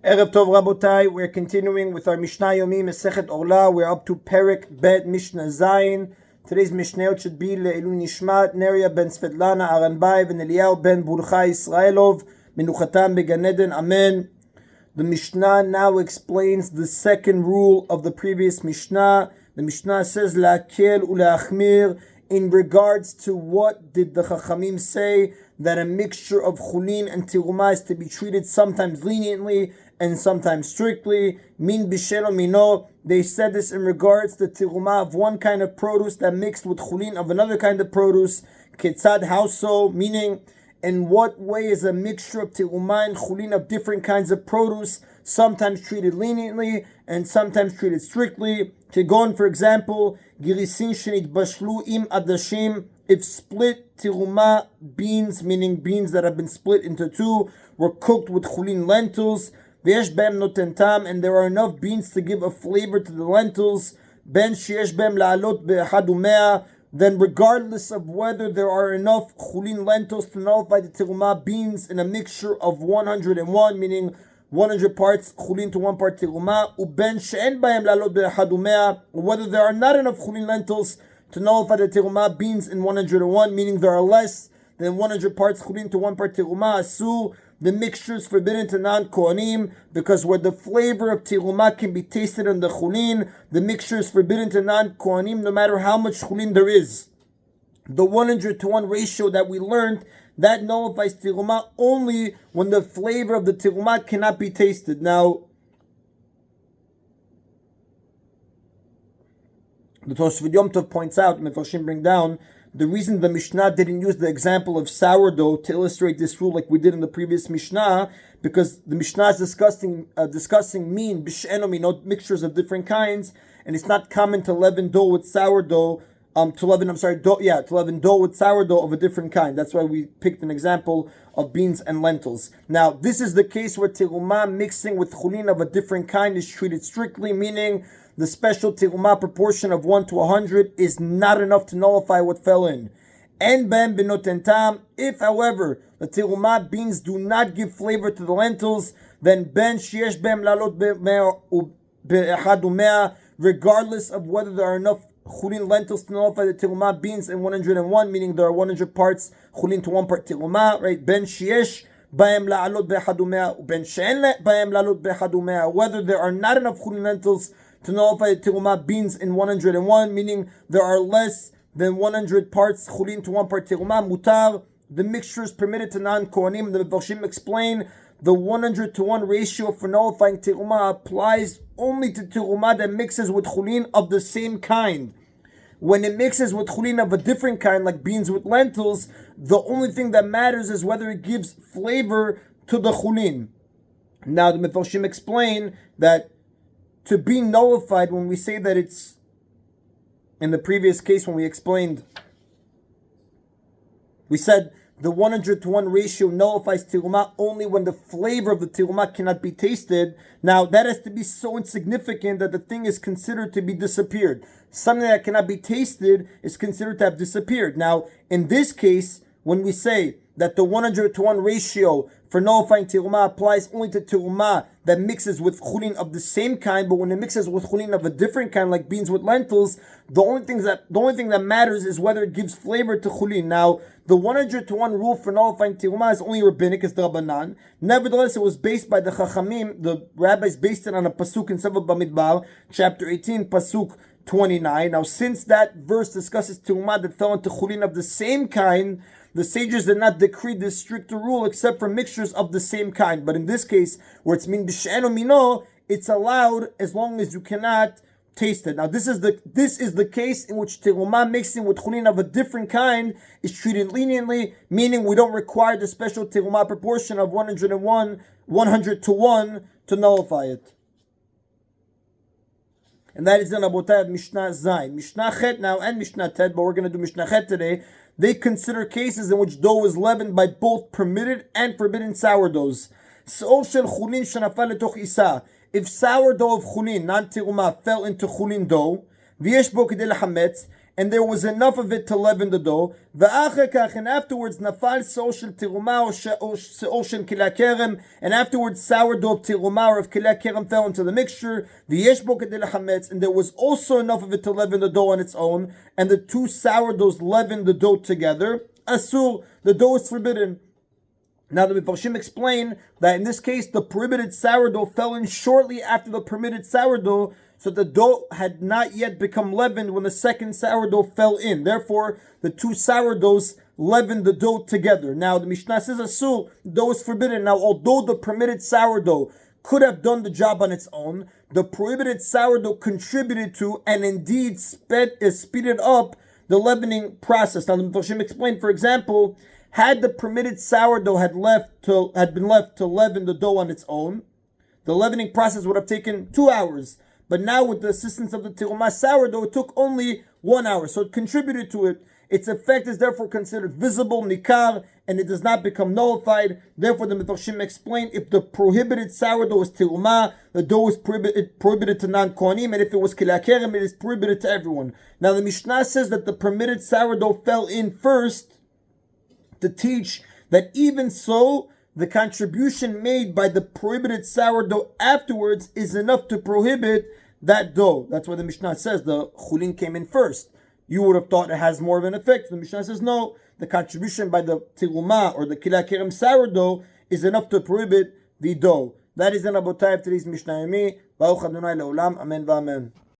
Erev Tov Rabotai, we're continuing with our Mishna Yomi, Mesechet Orlah. We're up to Perek Bet Mishnah Zayin. Today's Mishnayot should be Le'elu Nishmat, Neria ben Svetlana Aranbai, and Eliyahu ben Burcha Israelov, Menuchatam Began Eden, Amen. The Mishnah now explains the second rule of the previous Mishnah. The Mishnah says, La'akel u'la'achmir, in regards to what did the Chachamim say, that a mixture of chulin and tiruma is to be treated sometimes leniently and sometimes strictly. Min bishelo mino, they said this in regards to tiruma of one kind of produce that mixed with chulin of another kind of produce. Ketzad, how so? Meaning, in what way is a mixture of tiruma and chulin of different kinds of produce sometimes treated leniently and sometimes treated strictly? Kegon, for example, girisin shenit bashlu im adashim, if split tiruma beans, meaning beans that have been split into two, were cooked with chulin lentils, v'yesh b'hem noten tam, and there are enough beans to give a flavor to the lentils, ben sheyesh b'hem la'alot be'echad u'mea, then regardless of whether there are enough chulin lentils to nullify the tiruma beans in a mixture of 101, meaning 100 parts chulin to 1 part tiruma, uben she'en b'hem la'alot be'echad u'mea, whether there are not enough chulin lentils to nullify the tiruma beans in 101, meaning there are less than 100 parts chulin to 1 part tiruma, asu, the mixture is forbidden to non-kohanim, because where the flavor of tiruma can be tasted in the chulin, the mixture is forbidden to non-kohanim no matter how much chulin there is. The 100 to 1 ratio that we learned, that nullifies tiruma only when the flavor of the tiruma cannot be tasted. Now, the Tosfot Yom Tov points out, Mefarshim bring down, the reason the Mishnah didn't use the example of sourdough to illustrate this rule like we did in the previous Mishnah, because the Mishnah is discussing mean, bish'eno minot, mixtures of different kinds, and it's not common to leaven dough with sourdough, to leaven dough with sourdough of a different kind. That's why we picked an example of beans and lentils. Now, this is the case where tiruma mixing with chulin of a different kind is treated strictly, meaning the special tiruma proportion of 1 to 100 is not enough to nullify what fell in. En ben benoten tam, if however the tiruma beans do not give flavor to the lentils, then ben sheyesh bem lalot be'echad u'mea, regardless of whether there are enough chulin lentils to nullify the tiruma beans in 101, meaning there are 100 parts chulin to 1 part tiruma, right? Ben sheyesh b'hem la'alot be'echad u'mea, ben she'en b'hem la'alot be'echad u'mea, whether there are not enough chulin lentils to nullify the tiruma beans in 101, meaning there are less than 100 parts chulin to 1 part tiruma, mutar, the mixture is permitted to non-kohanim. The Mefarshim explain the 100 to 1 ratio for nullifying tiruma applies only to tiruma that mixes with chulin of the same kind. When it mixes with chulin of a different kind, like beans with lentils, the only thing that matters is whether it gives flavor to the chulin. Now the Mefarshim explain that to be nullified, when we say that it's, in the previous case when we explained, we said the 100 to 1 ratio nullifies tiruma only when the flavor of the tiruma cannot be tasted. Now that has to be so insignificant that the thing is considered to be disappeared. Something that cannot be tasted is considered to have disappeared. Now in this case, when we say that the 100 to 1 ratio for nullifying tiruma applies only to tiruma that mixes with chulin of the same kind, but when it mixes with chulin of a different kind, like beans with lentils, the only thing that matters is whether it gives flavor to chulin. Now, the 100 to 1 rule for nullifying tiruma is only rabbinic, it's the Rabbanan. Nevertheless, it was based by the Chachamim. The rabbis based it on a pasuk in Sefer Bamidbar, chapter 18, pasuk 29. Now, since that verse discusses tiruma that fell into chulin of the same kind, the sages did not decree this stricter rule except for mixtures of the same kind. But in this case, where it's min b'she'eno mino, it's allowed as long as you cannot taste it. Now, this is the case in which tiruma mixing with chulin of a different kind is treated leniently, meaning we don't require the special tiruma proportion of 100 to 1 to nullify it. And that is the Rabotai of Mishnah Zayin. Mishnah Chet now and Mishnah Tet, but we're going to do Mishnah Chet today. They consider cases in which dough is leavened by both permitted and forbidden sourdoughs. If sourdough of chulin, non-tiruma, fell into chulin dough, and there was enough of it to leaven the dough. And afterwards, nafal se'or shel tiruma or se'or shel kilei kerem, and afterwards sourdough of tiruma or of kilei kerem fell into the mixture. V'yesh bo kedei lechametz, and there was also enough of it to leaven the dough on its own, and the two sourdoughs leavened the dough together. Asur, the dough is forbidden. Now the Mefarshim explain that in this case, the prohibited sourdough fell in shortly after the permitted sourdough, so the dough had not yet become leavened when the second sourdough fell in. Therefore, the two sourdoughs leavened the dough together. Now the Mishnah says, Asur, the dough is forbidden. Now, although the permitted sourdough could have done the job on its own, the prohibited sourdough contributed to and indeed speeded up the leavening process. Now the Mefarshim explain, for example, had the permitted sourdough had been left to leaven the dough on its own, the leavening process would have taken 2 hours. But now with the assistance of the tiruma sourdough, it took only 1 hour. So it contributed to it. Its effect is therefore considered visible, nikar, and it does not become nullified. Therefore, the Mefarshim explain, if the prohibited sourdough is tiruma, the dough is prohibited to non-kohanim, and if it was kilei kerem, it is prohibited to everyone. Now the Mishnah says that the permitted sourdough fell in first to teach that even so, the contribution made by the prohibited sourdough afterwards is enough to prohibit that dough. That's why the Mishnah says the chulin came in first. You would have thought it has more of an effect. The Mishnah says no, the contribution by the tiruma or the kilei kerem sourdough is enough to prohibit the dough. That is the Rabotai of today's Mishna Yomi. Baruch Adonai Leolam. Amen v'amen.